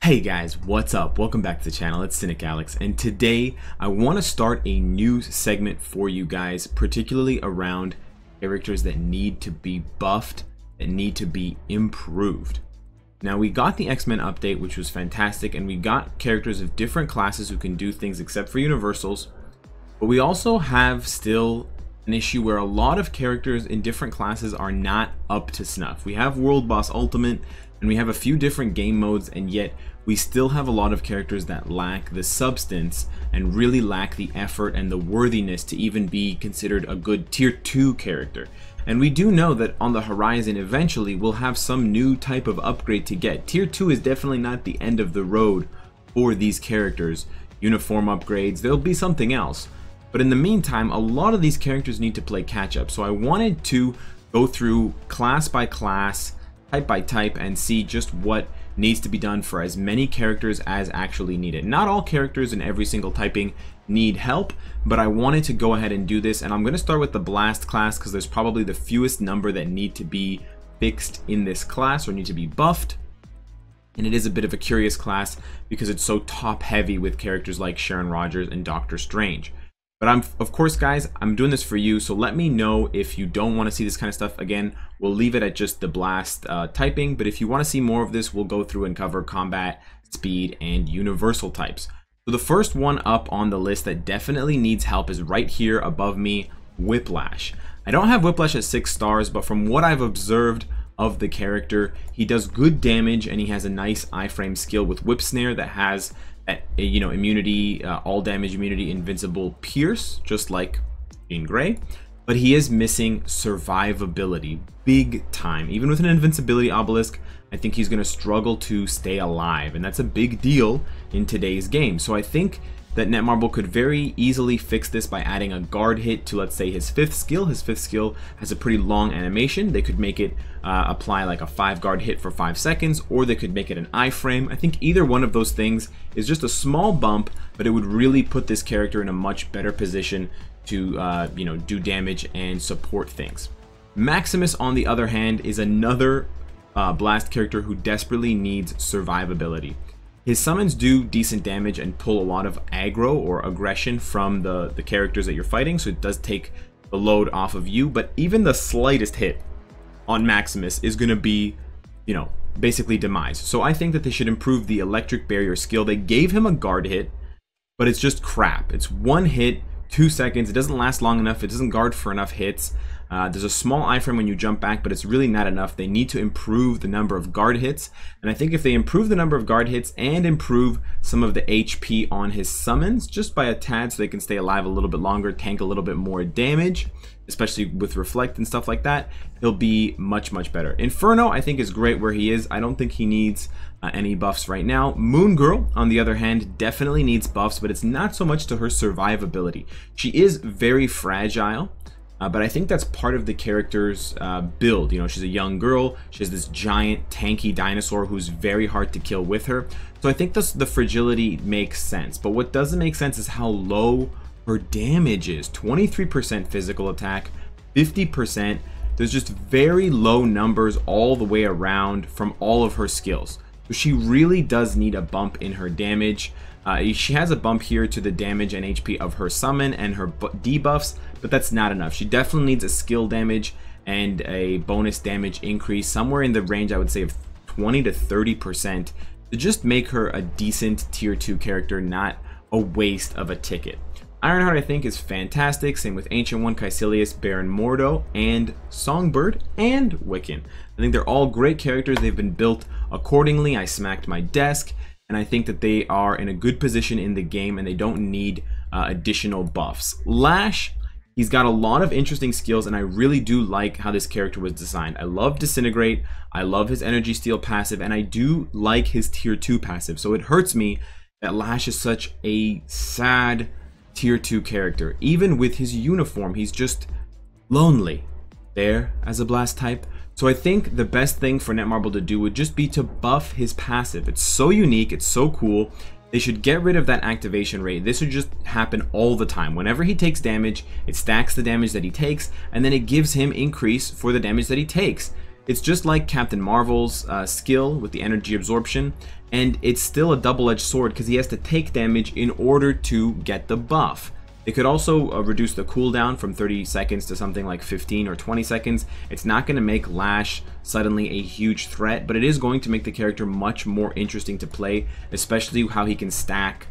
Hey guys, what's up? Welcome back to the channel. It's Cynicalex, and today I want to start a new segment for you guys, particularly around characters that need to be buffed, that need to be improved. Now, we got the X-Men update, which was fantastic, and we got characters of different classes who can do things except for universals, but we also have still an issue where a lot of characters in different classes are not up to snuff. We have World Boss Ultimate, and we have a few different game modes, and yet we still have a lot of characters that lack the substance and really lack the effort and the worthiness to even be considered a good tier 2 character. And we do know that on the horizon eventually we'll have some new type of upgrade to get. Tier 2 is definitely not the end of the road for these characters. Uniform upgrades, there'll be something else. But in the meantime, a lot of these characters need to play catch up. So I wanted to go through class by class, type by type, and see just what needs to be done for as many characters as actually need it. Not all characters in every single typing need help, but I wanted to go ahead and do this, and I'm going to start with the Blast class because there's probably the fewest number that need to be fixed in this class or need to be buffed. And it is a bit of a curious class because it's so top heavy with characters like Sharon Rogers and Doctor Strange. But of course, guys, I'm doing this for you, so let me know if you don't want to see this kind of stuff. Again, we'll leave it at just the Blast typing, but if you want to see more of this, we'll go through and cover combat, speed, and universal types. So the first one up on the list that definitely needs help is right here above me, Whiplash. I don't have Whiplash at 6 stars, but from what I've observed of the character, he does good damage, and he has a nice iframe skill with Whip Snare that has immunity, all damage immunity, invincible pierce, just like Jean Grey, but he is missing survivability big time. Even with an invincibility obelisk, I think he's going to struggle to stay alive, and that's a big deal in today's game. So I think that Netmarble could very easily fix this by adding a guard hit to, let's say, his 5th skill. His 5th skill has a pretty long animation. They could make it apply like a 5 guard hit for 5 seconds, or they could make it an iframe. I think either one of those things is just a small bump, but it would really put this character in a much better position to do damage and support things. Maximus, on the other hand, is another Blast character who desperately needs survivability. His summons do decent damage and pull a lot of aggro or aggression from the characters that you're fighting, so it does take the load off of you, but even the slightest hit on Maximus is going to be, basically demise. So I think that they should improve the electric barrier skill. They gave him a guard hit, but it's just crap. It's 1 hit, 2 seconds. It doesn't last long enough. It doesn't guard for enough hits. There's a small iframe when you jump back, but it's really not enough. They need to improve the number of guard hits, and I think if they improve the number of guard hits and improve some of the HP on his summons just by a tad so they can stay alive a little bit longer, tank a little bit more damage, especially with Reflect and stuff like that, he'll be much better. Inferno, I think, is great where he is. I don't think he needs any buffs right now. Moon Girl, on the other hand, definitely needs buffs, but it's not so much to her survivability. She is very fragile, but I think that's part of the character's build. She's a young girl. She has this giant tanky dinosaur who's very hard to kill with her. So I think the fragility makes sense. But what doesn't make sense is how low her damage is. 23% physical attack, 50%. There's just very low numbers all the way around from all of her skills. So she really does need a bump in her damage. She has a bump here to the damage and HP of her summon and her debuffs, but that's not enough. She definitely needs a skill damage and a bonus damage increase somewhere in the range, I would say, of 20 to 30% to just make her a decent tier 2 character, not a waste of a ticket. Ironheart, I think, is fantastic. Same with Ancient One, Caecilius, Baron Mordo, and Songbird, and Wiccan. I think they're all great characters. They've been built accordingly. I smacked my desk, and I think that they are in a good position in the game, and they don't need additional buffs. Lash, he's got a lot of interesting skills, and I really do like how this character was designed. I love Disintegrate, I love his Energy Steal passive, and I do like his tier 2 passive. So it hurts me that Lash is such a sad tier 2 character. Even with his uniform, he's just lonely there as a Blast type. So I think the best thing for Netmarble to do would just be to buff his passive. It's so unique, it's so cool. They should get rid of that activation rate. This would just happen all the time. Whenever he takes damage, it stacks the damage that he takes, and then it gives him increase for the damage that he takes. It's just like Captain Marvel's skill with the energy absorption, and it's still a double-edged sword because he has to take damage in order to get the buff. It could also reduce the cooldown from 30 seconds to something like 15 or 20 seconds. It's not going to make Lash suddenly a huge threat, but it is going to make the character much more interesting to play, especially how he can stack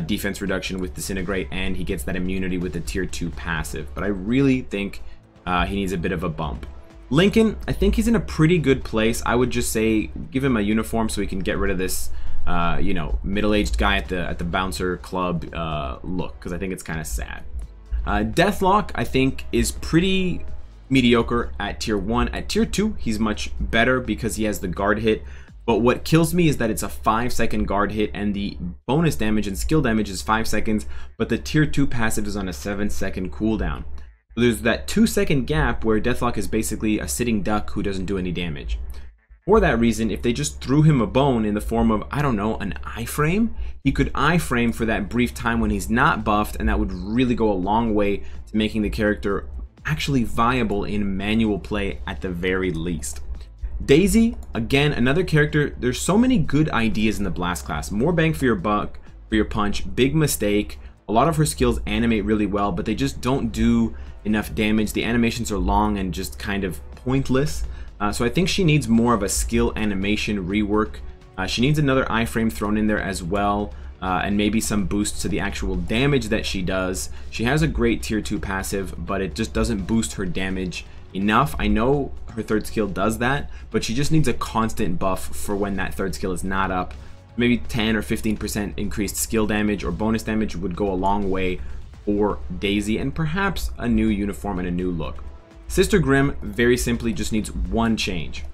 defense reduction with Disintegrate, and he gets that immunity with the tier 2 passive. But I really think he needs a bit of a bump. Lincoln, I think he's in a pretty good place. I would just say give him a uniform so he can get rid of this you know, middle-aged guy at the bouncer club look, because I think it's kind of sad. Deathlok, I think, is pretty mediocre at tier 1. At tier 2, he's much better because he has the guard hit. But what kills me is that it's a 5-second guard hit, and the bonus damage and skill damage is 5 seconds, but the tier 2 passive is on a 7-second cooldown. So there's that 2-second gap where Deathlok is basically a sitting duck who doesn't do any damage. For that reason, if they just threw him a bone in the form of, I don't know, an iframe, he could iframe for that brief time when he's not buffed, and that would really go a long way to making the character actually viable in manual play at the very least. DayZ, again, another character. There's so many good ideas in the Blast class. More bang for your buck, for your punch, big mistake. A lot of her skills animate really well, but they just don't do enough damage. The animations are long and just kind of pointless. So I think she needs more of a skill animation rework. She needs another iframe thrown in there as well, and maybe some boosts to the actual damage that she does. She has a great tier 2 passive, but it just doesn't boost her damage enough. I know her third skill does that, but she just needs a constant buff for when that third skill is not up. Maybe 10 or 15% increased skill damage or bonus damage would go a long way for DayZ, and perhaps a new uniform and a new look. Sister Grimm very simply just needs one change.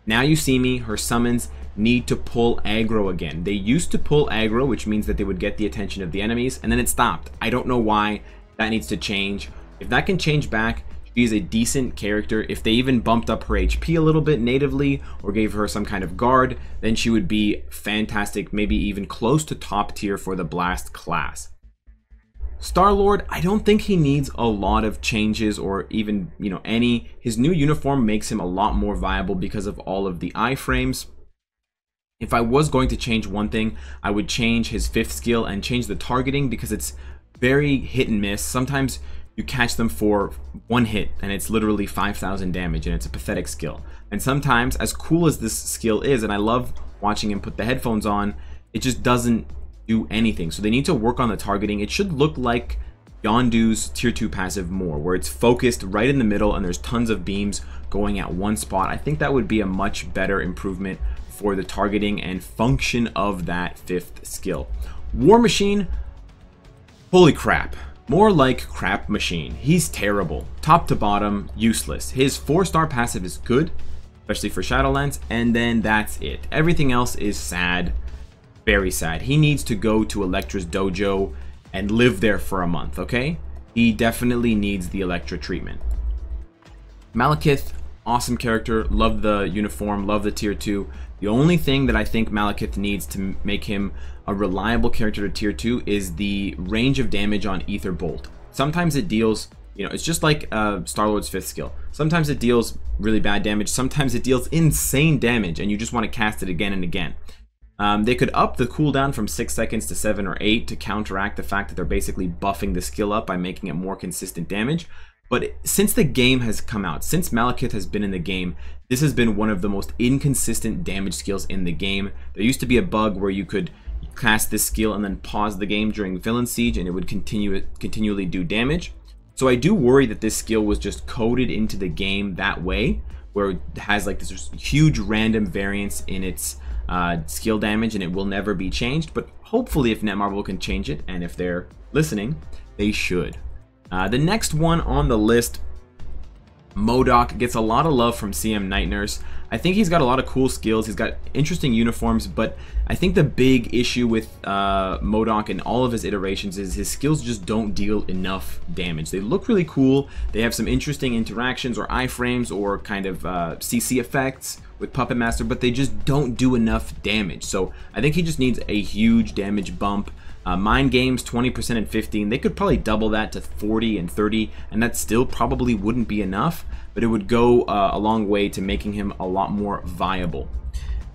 Now You See Me, her summons need to pull aggro again. They used to pull aggro, which means that they would get the attention of the enemies, and then it stopped. I don't know why. That needs to change. If that can change back, she's a decent character. If they even bumped up her HP a little bit natively or gave her some kind of guard, then she would be fantastic, maybe even close to top tier for the Blast class. StarLord, I don't think he needs a lot of changes or even, you know, any. His new uniform makes him a lot more viable because of all of the iframes. If I was going to change one thing, I would change his 5th skill and change the targeting, because it's very hit and miss. Sometimes you catch them for one hit and it's literally 5,000 damage, and it's a pathetic skill. And sometimes, as cool as this skill is, and I love watching him put the headphones on, it just doesn't do anything. So they need to work on the targeting. It should look like Yondu's tier 2 passive more, where it's focused right in the middle and there's tons of beams going at one spot. I think that would be a much better improvement for the targeting and function of that 5th skill. War Machine, holy crap. More like crap machine. He's terrible. Top to bottom, useless. His 4-star passive is good, especially for Shadowlands, and then that's it. Everything else is sad. Very sad. He needs to go to Electra's dojo and live there for a month, okay? He definitely needs the Electra treatment. Malekith, awesome character. Love the uniform, love the tier 2. The only thing that I think Malekith needs to make him a reliable character to tier 2 is the range of damage on Ether Bolt. Sometimes it deals, you know, it's just like StarLord's 5th skill. Sometimes it deals really bad damage. Sometimes it deals insane damage and you just want to cast it again and again. They could up the cooldown from 6 seconds to 7 or 8 to counteract the fact that they're basically buffing the skill up by making it more consistent damage. But since the game has come out, since Malekith has been in the game, this has been one of the most inconsistent damage skills in the game. There used to be a bug where you could cast this skill and then pause the game during Villain Siege and it would continually do damage. So I do worry that this skill was just coded into the game that way, where it has like this huge random variance in its skill damage and it will never be changed. But hopefully if Netmarble can change it, and if they're listening, they should. The next one on the list, MODOK, gets a lot of love from CM Night Nurse. I think he's got a lot of cool skills. He's got interesting uniforms, but I think the big issue with MODOK and all of his iterations is his skills just don't deal enough damage. They look really cool. They have some interesting interactions or iframes or kind of CC effects with Puppet Master, but they just don't do enough damage. So I think he just needs a huge damage bump. Mind Games, 20% and 15. They could probably double that to 40 and 30, and that still probably wouldn't be enough. but it would go a long way to making him a lot more viable.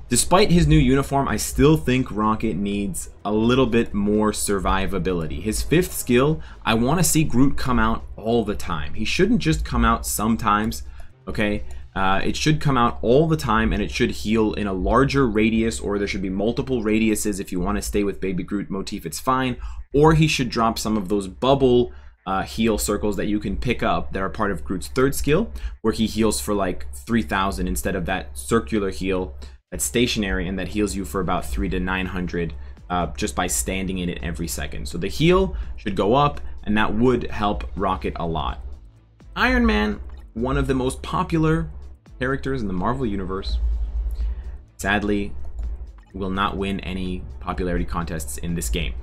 Despite his new uniform, I still think Rocket needs a little bit more survivability. His 5th skill, I want to see Groot come out all the time. He shouldn't just come out sometimes, okay? It should come out all the time, and it should heal in a larger radius, or there should be multiple radiuses. If you want to stay with Baby Groot motif, it's fine. Or he should drop some of those bubble heal circles that you can pick up that are part of Groot's 3rd skill, where he heals for like 3,000 instead of that circular heal that's stationary and that heals you for about 300 to 900 just by standing in it every second. So the heal should go up, and that would help Rocket a lot. Iron Man, one of the most popular characters in the Marvel Universe, sadly will not win any popularity contests in this game.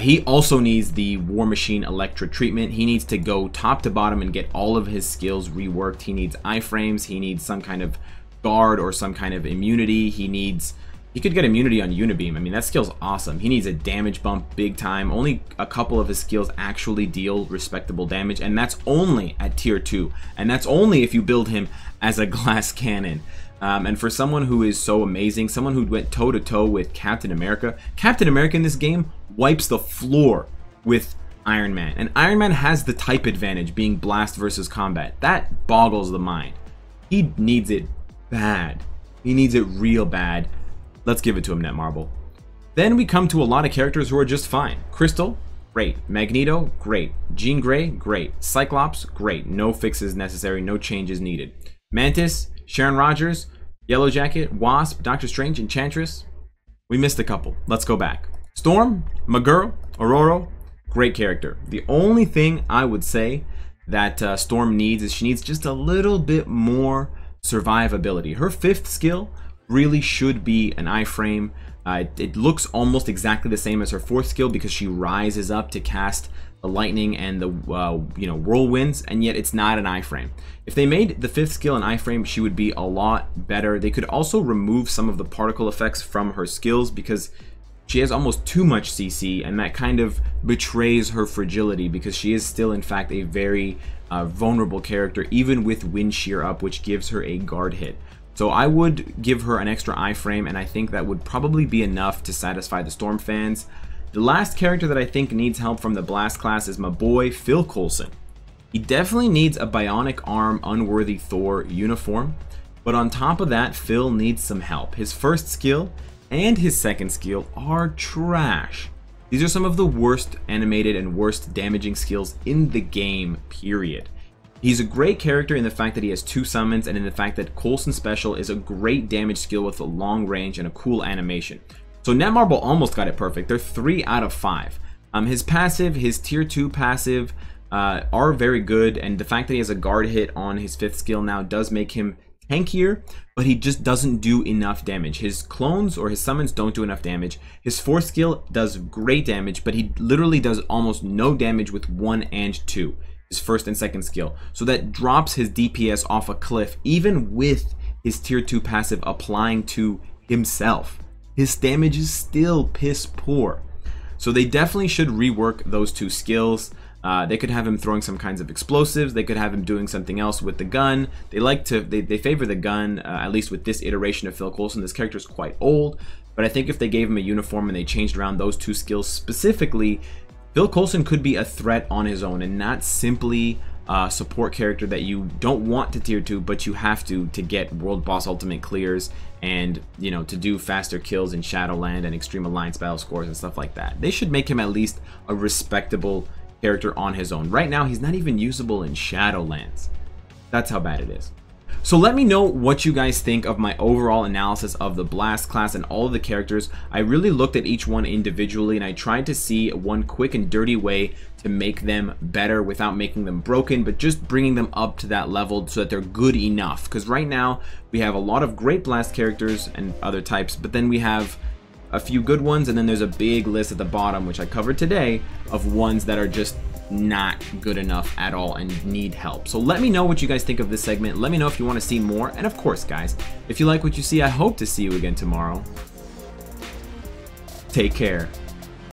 He also needs the War Machine Electra treatment. He needs to go top to bottom and get all of his skills reworked. He needs iframes, he needs some kind of guard or some kind of immunity. He could get immunity on Unibeam. I mean, that skill's awesome. He needs a damage bump big time. Only a couple of his skills actually deal respectable damage, and that's only at tier 2. And that's only if you build him as a glass cannon. And for someone who is so amazing, someone who went toe-to-toe with Captain America in this game wipes the floor with Iron Man. And Iron Man has the type advantage, being blast versus combat. That boggles the mind. He needs it bad. He needs it real bad. Let's give it to him, Netmarble. Then we come to a lot of characters who are just fine. Crystal, great. Magneto, great. Jean Grey, great. Cyclops, great. No fixes necessary, no changes needed. Mantis, Sharon Rogers, Yellow Jacket, Wasp, Doctor Strange, Enchantress. We missed a couple. Let's go back. Storm, my girl, Aurora, great character. The only thing I would say that Storm needs is she needs just a little bit more survivability. Her 5th skill really should be an iframe. It looks almost exactly the same as her 4th skill because she rises up to cast the lightning and the whirlwinds, and yet it's not an iframe. If they made the 5th skill an iframe, she would be a lot better. They could also remove some of the particle effects from her skills because she has almost too much CC, and that kind of betrays her fragility because she is still in fact a very vulnerable character, even with wind shear up, which gives her a guard hit. So I would give her an extra iframe, and I think that would probably be enough to satisfy the Storm fans. The last character that I think needs help from the Blast class is my boy Phil Coulson. He definitely needs a bionic arm unworthy Thor uniform, but on top of that, Phil needs some help. His 1st skill and his 2nd skill are trash. These are some of the worst animated and worst damaging skills in the game, period. He's a great character in the fact that he has 2 summons, and in the fact that Coulson Special is a great damage skill with a long range and a cool animation. So Netmarble almost got it perfect. They're 3 out of 5. His passive, his tier 2 passive are very good, and the fact that he has a guard hit on his 5th skill now does make him tankier, but he just doesn't do enough damage. His clones or his summons don't do enough damage. His 4th skill does great damage, but he literally does almost no damage with 1 and 2. His 1st and 2nd skill. So that drops his DPS off a cliff, even with his tier 2 passive applying to himself. His damage is still piss poor. So they definitely should rework those 2 skills. They could have him throwing some kinds of explosives. They could have him doing something else with the gun. They favor the gun, at least with this iteration of Phil Coulson. This character is quite old, but I think if they gave him a uniform and they changed around those 2 skills specifically, Phil Coulson could be a threat on his own and not simply a support character that you don't want to tier 2, but you have to get World Boss Ultimate clears and, you know, to do faster kills in Shadowland and Extreme Alliance battle scores and stuff like that. They should make him at least a respectable character on his own. Right now, he's not even usable in Shadowlands. That's how bad it is. So let me know what you guys think of my overall analysis of the Blast class and all of the characters. I really looked at each one individually, and I tried to see one quick and dirty way to make them better without making them broken, but just bringing them up to that level so that they're good enough. Because right now, we have a lot of great Blast characters and other types, but then we have a few good ones, and then there's a big list at the bottom, which I covered today, of ones that are just not good enough at all and need help. So let me know what you guys think of this segment. Let me know if you want to see more, and of course guys, if you like what you see, I hope to see you again tomorrow. Take care.